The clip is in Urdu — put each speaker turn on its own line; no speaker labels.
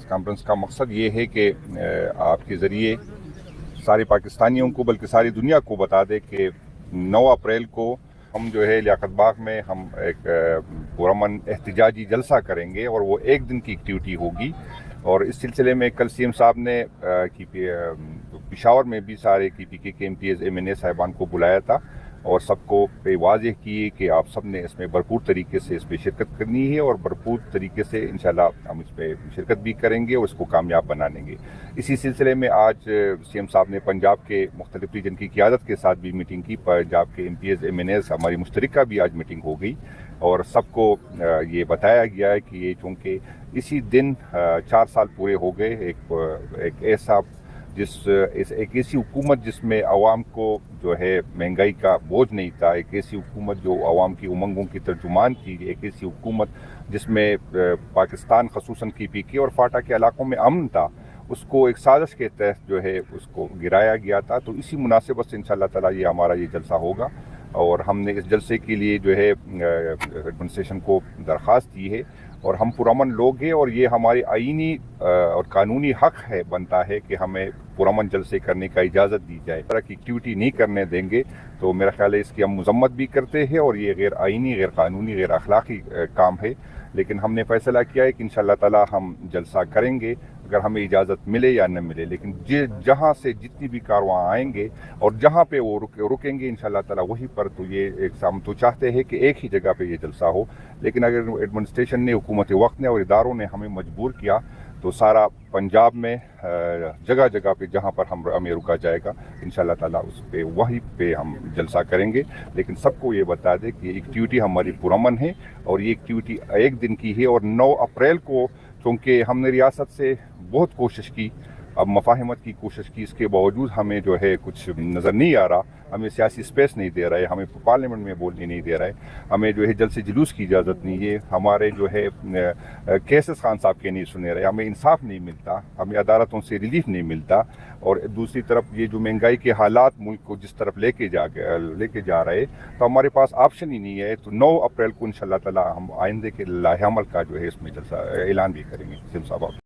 کانفرنس کا مقصد یہ ہے کہ آپ کے ذریعے سارے پاکستانیوں کو بلکہ ساری دنیا کو بتا دے کہ 9 اپریل کو ہم جو ہے لیاقت باغ میں ہم ایک پرامن احتجاجی جلسہ کریں گے اور وہ ایک دن کی ایکٹیویٹی ہوگی. اور اس سلسلے میں کل سی ایم صاحب نے پشاور میں بھی سارے پی کے M P As M N A صاحبان کو بلایا تھا اور سب کو واضح کیے کہ آپ سب نے اس میں بھرپور طریقے سے اس پہ شرکت کرنی ہے اور بھرپور طریقے سے انشاءاللہ ہم اس پہ شرکت بھی کریں گے اور اس کو کامیاب بنانے گے. اسی سلسلے میں آج سی ایم صاحب نے پنجاب کے مختلف ریجن کی قیادت کے ساتھ بھی میٹنگ کی. پنجاب کے M P As M N As ہماری مشترکہ بھی آج میٹنگ ہو گئی اور سب کو یہ بتایا گیا ہے کہ یہ چونکہ اسی دن 4 سال پورے ہو گئے ایک ایسی حکومت جس میں عوام کو جو ہے مہنگائی کا بوجھ نہیں تھا, ایک ایسی حکومت جو عوام کی امنگوں کی ترجمان تھی, ایک ایسی حکومت جس میں پاکستان خصوصاً پی کے اور فاٹا کے علاقوں میں امن تھا, اس کو ایک سازش کے تحت جو ہے اس کو گرایا گیا تھا. تو اسی مناسبت سے انشاءاللہ تعالی یہ ہمارا یہ جلسہ ہوگا اور ہم نے اس جلسے کے لیے جو ہے ایڈمنسٹریشن کو درخواست کی ہے اور ہم پرامن لوگ ہیں اور یہ ہماری آئینی اور قانونی حق ہے بنتا ہے کہ ہمیں پرامن جلسے کرنے کا اجازت دی جائے. اس طرح کی ایکٹیویٹی نہیں کرنے دیں گے تو میرا خیال ہے اس کی ہم مذمت بھی کرتے ہیں اور یہ غیر آئینی, غیر قانونی, غیر اخلاقی کام ہے. لیکن ہم نے فیصلہ کیا ہے کہ انشاءاللہ تعالی ہم جلسہ کریں گے اگر ہمیں اجازت ملے یا نہ ملے. لیکن جہاں سے جتنی بھی کارواں آئیں گے اور جہاں پہ وہ رکیں گے انشاءاللہ تعالی وہیں پر تو یہ ہم تو چاہتے ہیں کہ ایک ہی جگہ پہ یہ جلسہ ہو. لیکن اگر ایڈمنسٹریشن نے, حکومت وقت نے اور اداروں نے ہمیں مجبور کیا تو سارا پنجاب میں جگہ جگہ پہ جہاں پر ہمیں رکا جائے گا انشاءاللہ تعالی اس پہ وہیں پہ ہم جلسہ کریں گے. لیکن سب کو یہ بتا دیں کہ یہ ایکٹیویٹی ہماری پرامن ہے اور یہ ایکٹیویٹی ایک دن کی ہے اور 9 اپریل کو چونکہ ہم نے ریاست سے بہت کوشش کی, اب مفاہمت کی کوشش کی, اس کے باوجود ہمیں جو ہے کچھ نظر نہیں آ رہا, ہمیں سیاسی سپیس نہیں دے رہے, ہمیں پارلیمنٹ میں بولنے نہیں دے رہے, ہمیں جو ہے جلسے جلوس کی اجازت نہیں ہے, ہمارے جو ہے کیسز خان صاحب کے نہیں سنے رہے, ہمیں انصاف نہیں ملتا, ہمیں عدالتوں سے ریلیف نہیں ملتا. اور دوسری طرف یہ جو مہنگائی کے حالات ملک کو جس طرف لے کے جا رہے تو ہمارے پاس آپشن ہی نہیں ہے. تو 9 اپریل کو انشاءاللہ تعالی ہم آئندے کے لاہ عمل کا جو ہے اس میں جلسہ اعلان بھی کریں گے. سیم صاحب